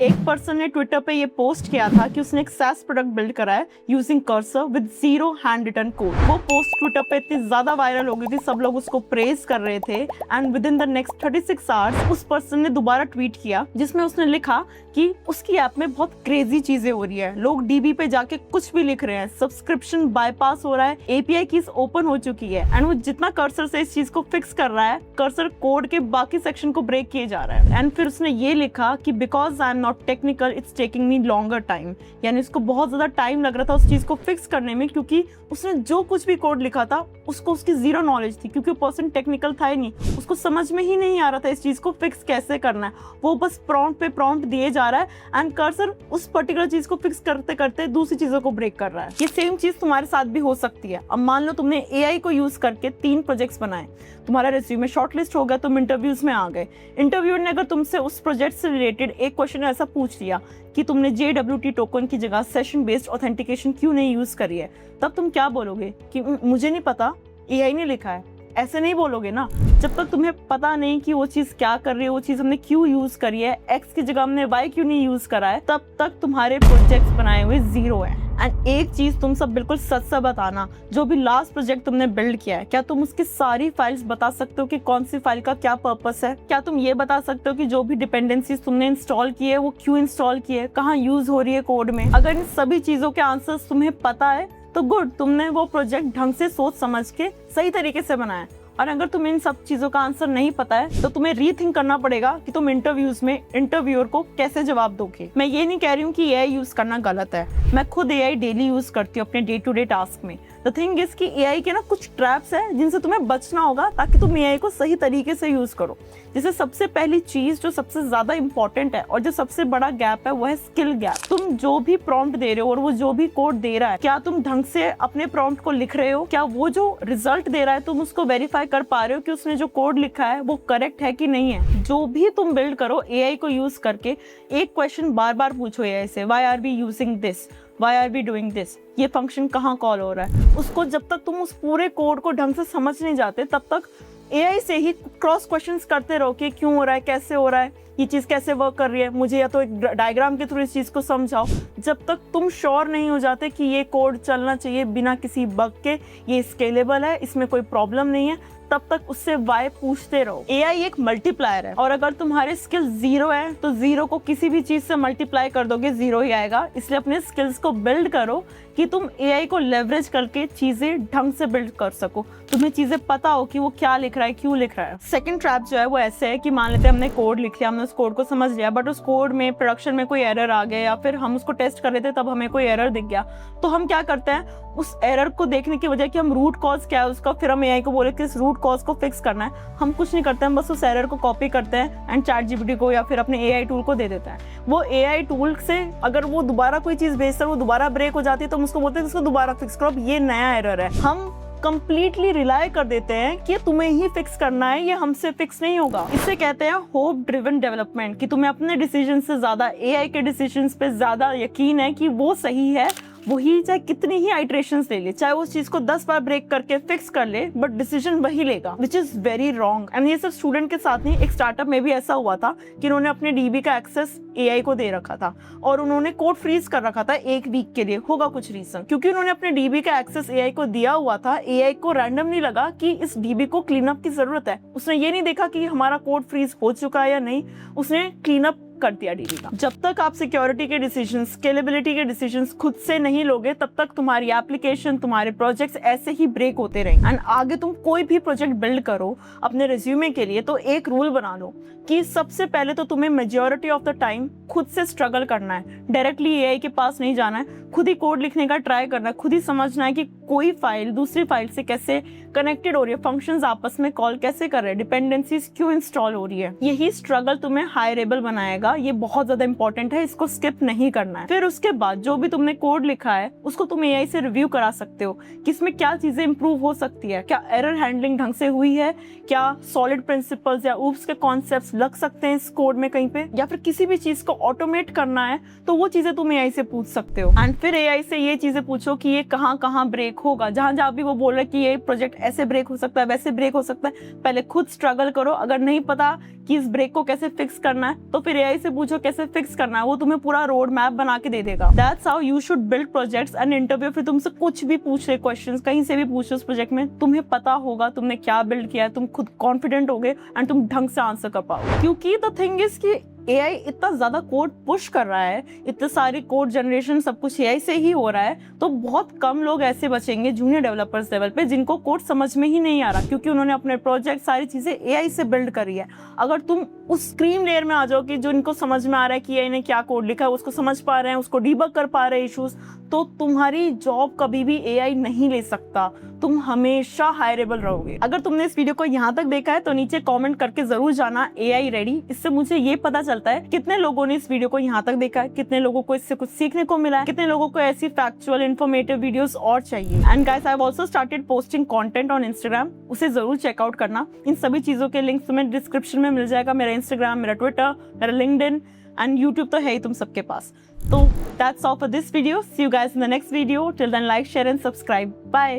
एक पर्सन ने ट्विटर पे ये पोस्ट किया था कि उसने एक SaaS प्रोडक्ट बिल्ड करा है using cursor with 0 handwritten code. वो पोस्ट ट्विटर पे इतनी ज्यादा वायरल हो गई थी, सब लोग उसको प्रेज कर रहे थे and with in the next 36 hours उस पर्सन ने दोबारा ट्वीट किया जिसमें उसने लिखा कि उसकी ऐप में बहुत क्रेजी चीजें हो रही है, लोग डीबी पे जाके कुछ भी लिख रहे हैं, सब्सक्रिप्शन बाईपास हो रहा है, एपीआई कीज ओपन हो चुकी है एंड वो जितना कर्सर से इस चीज को फिक्स कर रहा है, कर्सर कोड के बाकी सेक्शन को ब्रेक किए जा रहा है। एंड फिर उसने ये लिखा कि because I am not technical it's taking me longer time, यानी उसको बहुत ज्यादा टाइम लग रहा था उस चीज को फिक्स करने में, क्योंकि उसने जो कुछ भी कोड लिखा था उसको उसकी जीरो नॉलेज थी, क्योंकि पर्सन टेक्निकल था ही नहीं, उसको समझ में ही नहीं आ रहा था इस चीज को फिक्स कैसे करना है। वो बस प्रॉम्प्ट पे प्रॉम्प्ट दिए जा रहा है एंड कर्सर उस पर्टिकुलर चीज को फिक्स करते करते दूसरी चीजों को ब्रेक कर रहा है। ये सेम चीज तुम्हारे साथ भी हो सकती है। अब मान लो तुमने एआई को यूज करके 3 प्रोजेक्ट्स बनाए, तुम्हारा रिज्यूमे शॉर्टलिस्ट हो गया, तुम इंटरव्यूज में आ गए। इंटरव्यूअर ने अगर तुमसे उस प्रोजेक्ट से रिलेटेड एक क्वेश्चन ऐसा पूछ लिया कि तुमने JWT टोकन की जगह सेशन बेस्ड ऑथेंटिकेशन क्यों नहीं यूज करी है, तब तुम क्या बोलोगे कि मुझे नहीं पता, एआई ने लिखा है। ऐसे नहीं बोलोगे ना। जब तक तुम्हें पता नहीं कि वो चीज क्या कर रही है, वो चीज हमने क्यों यूज करी है, एक्स की जगह हमने वाई क्यों नहीं यूज करा है, तब तक तुम्हारे प्रोजेक्ट्स बनाए हुए जीरो है। एंड एक चीज तुम सब बिल्कुल सच से बताना, जो भी लास्ट प्रोजेक्ट तुमने बिल्ड किया है, क्या तुम उसकी सारी फाइल्स बता सकते हो कि कौन सी फाइल का क्या पर्पस है? क्या तुम ये बता सकते हो कि जो भी डिपेंडेंसीज तुमने इंस्टॉल की है वो क्यों इंस्टॉल की है, कहाँ यूज हो रही है कोड में? अगर इन सभी चीजों के आंसर्स तुम्हें पता है तो गुड, तुमने वो प्रोजेक्ट ढंग से सोच समझ के सही तरीके से बनाया। और अगर तुम्हें इन सब चीजों का आंसर नहीं पता है तो तुम्हें रीथिंक करना पड़ेगा कि तुम इंटरव्यूज में इंटरव्यूअर को कैसे जवाब दोगे। मैं ये नहीं कह रही हूँ कि एआई यूज करना गलत है, मैं खुद एआई डेली यूज करती हूँ अपने डे टू डे टास्क में। द थिंग इज कि एआई के ना कुछ ट्रैप्स है जिनसे तुम्हें बचना होगा ताकि तुम एआई को सही तरीके से यूज करो। जैसे सबसे पहली चीज जो सबसे ज्यादा इंपॉर्टेंट है और जो सबसे बड़ा गैप है वो है स्किल गैप। तुम जो भी प्रॉम्प्ट दे रहे हो और वो जो भी कोड दे रहा है, क्या तुम ढंग से अपने प्रॉम्प्ट को लिख रहे हो? क्या वो जो रिजल्ट दे रहा है तुम उसको वेरीफाई कर पा रहे हो कि उसने जो कोड लिखा है वो करेक्ट है कि नहीं है? जो भी तुम बिल्ड करो एआई को यूज करके, एक क्वेश्चन बार बार पूछो एआई से, why are we using this, why are we doing this, ये फंक्शन कहाँ कॉल हो रहा है? उसको जब तक तुम उस पूरे कोड को ढंग से समझ नहीं जाते तब तक एआई से ही क्रॉस क्वेश्चंस करते रहो कि क्यों हो रहा है, कैसे हो रहा है, ये चीज़ कैसे वर्क कर रही है, मुझे या तो एक डायग्राम के थ्रू इस चीज़ को समझाओ। जब तक तुम श्योर नहीं हो जाते कि ये कोड चलना चाहिए बिना किसी बग के, ये स्केलेबल है, इसमें कोई प्रॉब्लम नहीं है, तब तक उससे वाई पूछते रहो। एआई एक मल्टीप्लायर है और अगर तुम्हारे स्किल जीरो है तो जीरो को किसी भी चीज से मल्टीप्लाई कर दोगे, जीरो ही आएगा। इसलिए अपने स्किल्स को बिल्ड करो कि तुम एआई को लेवरेज करके चीजें ढंग से बिल्ड कर सको, तुम्हें चीजें पता हो कि वो क्या लिख रहा है, क्यों लिख रहा है। सेकंड ट्रैप जो है वो ऐसे है कि मान लेते हैं हमने कोड लिख लिया, हमने उस कोड को समझ लिया, बट उस कोड में प्रोडक्शन में कोई एरर आ गया या फिर हम उसको टेस्ट कर रहे थे तब हमें कोई एरर दिख गया, तो हम क्या करते हैं, उस एरर को देखने की वजह कि हम रूट कॉज क्या है उसका, फिर हम एआई को बोले कि इस रूट कॉज को फिक्स करना है, हम कुछ नहीं करते, हम बस उस एरर को कॉपी करते हैं एंड ChatGPT को या फिर अपने एआई टूल को दे देते हैं। वो एआई टूल से अगर वो दोबारा कोई चीज भेजता है, वो दोबारा ब्रेक हो जाती है तो हम उसको बोलते हैं इसको दोबारा फिक्स करो, अब ये नया एरर है। हम कंप्लीटली रिलाई कर देते हैं कि तुम्हें ही फिक्स करना है, ये हमसे फिक्स नहीं होगा। इसे कहते हैं होप ड्रिवन डेवलपमेंट, कि तुम्हें अपने डिसीजन से ज्यादा एआई के डिसीजंस पे ज्यादा यकीन है कि वो सही है, वही चाहे कितनी ही आइट्रेशंस ले ले, चाहे उस चीज को 10 बार ब्रेक करके फिक्स कर ले, बट डिसीजन वही लेगा, which is very wrong. And ये सिर्फ स्टूडेंट के साथ नहीं, एक स्टार्टअप में भी ऐसा हुआ था कि उन्होंने अपने डीबी का एक्सेस एआई को दे रखा था और उन्होंने कोड फ्रीज कर रखा था 1 वीक के लिए, होगा कुछ रीजन, क्योंकि उन्होंने अपने डीबी का एक्सेस एआई को दिया हुआ था। एआई को रैंडम नहीं लगा कि इस डीबी को क्लीन अप की जरूरत है, उसने ये नहीं देखा कि हमारा कोड फ्रीज हो चुका है या नहीं, उसने क्लीन अप कर दिया डीबी का। जब तक आप सिक्योरिटी के डिसीजंस, स्केलेबिलिटी के डिसीजंस खुद से नहीं लोगे तब तक तुम्हारी एप्लीकेशन, तुम्हारे प्रोजेक्ट्स ऐसे ही ब्रेक होते रहेंगे। एंड आगे तुम कोई भी प्रोजेक्ट बिल्ड करो अपने रिज्यूमे के लिए तो एक रूल बना लो कि सबसे पहले तो तुम्हें मेजॉरिटी ऑफ द टाइम खुद से स्ट्रगल करना है, डायरेक्टली एआई के पास नहीं जाना है, खुद ही कोड लिखने का ट्राई करना है, खुद ही समझना है कि कोई फाइल दूसरी फाइल से कैसे कनेक्टेड हो रही है, फंक्शंस आपस में कॉल कैसे कर रहे हैं, डिपेंडेंसीज क्यों इंस्टॉल हो रही है। यही स्ट्रगल तुम्हें हायरेबल बनाएगा, ये बहुत ज्यादा इंपॉर्टेंट है, इसको स्किप नहीं करना है। फिर उसके बाद जो भी तुमने कोड लिखा है उसको तुम एआई से रिव्यू करा सकते हो कि इसमें क्या चीजें इंप्रूव हो सकती है, क्या एरर हैंडलिंग ढंग से हुई है, क्या सॉलिड प्रिंसिपल्स या ऊप्स के कॉन्सेप्ट्स लग सकते हैं इस कोड में कहीं पे, या फिर किसी भी चीज को ऑटोमेट करना है तो वो चीजें तुम एआई से पूछ सकते हो। एंड फिर एआई से ये चीजें पूछो कि ये कहाँ कहाँ ब्रेक होगा, जहां जहां भी वो बोल रहे कि ये प्रोजेक्ट ऐसे ब्रेक हो सकता है, वैसे ब्रेक हो सकता है, पहले खुद स्ट्रगल करो। अगर नहीं पता कि इस ब्रेक को कैसे फिक्स करना है तो फिर एआई AI से पूछो कैसे फिक्स करना है, वो तुम्हें पूरा रोड मैप बना के दे देगा। That's how you should build projects and interview. फिर तुमसे कुछ भी पूछ ले, क्वेश्चंस कहीं से भी पूछ ले, उस प्रोजेक्ट में तुम्हें पता होगा तुमने क्या बिल्ड किया है, तुम खुद कॉन्फिडेंट होगे एंड तुम ढंग से आंसर कर पाओगे। क्योंकि द थिंग इज कि AI इतना ज्यादा कोड पुश कर रहा है, इतने सारे कोड जनरेशन सब कुछ AI से ही हो रहा है, तो बहुत कम लोग ऐसे बचेंगे जूनियर डेवलपर्स लेवल पे जिनको कोड समझ में ही नहीं आ रहा, क्योंकि उन्होंने अपने प्रोजेक्ट सारी चीजें AI से बिल्ड करी है। अगर तुम उस स्क्रीन लेयर में आ जाओ कि जो इनको समझ में आ रहा है कि AI ने क्या कोड लिखा है, उसको समझ पा रहे हैं, उसको डीबग कर पा रहे हैं इश्यूज, तो तुम्हारी जॉब कभी भी AI नहीं ले सकता, तुम हमेशा हायरेबल रहोगे। अगर तुमने इस वीडियो को यहाँ तक देखा है तो नीचे कमेंट करके जरूर जाना AI रेडी। इससे मुझे ये पता चलता है कितने लोगों ने इस वीडियो को यहाँ तक देखा है, कितने लोगों को इससे कुछ सीखने को मिला है, कितने लोगों को ऐसी फैक्चुअल इन्फॉर्मेटिव वीडियोस और चाहिए। And guys, I have also started posting content on Instagram, उसे जरूर चेकआउट करना। इन सभी चीजों के लिंक्स तुम्हें डिस्क्रिप्शन में मिल जाएगा, मेरा Instagram, मेरा Twitter, मेरा LinkedIn एंड YouTube तो है ही तुम सबके पास। तो that's all for this video. See you guys in the next video. Till then like, share and subscribe. Bye.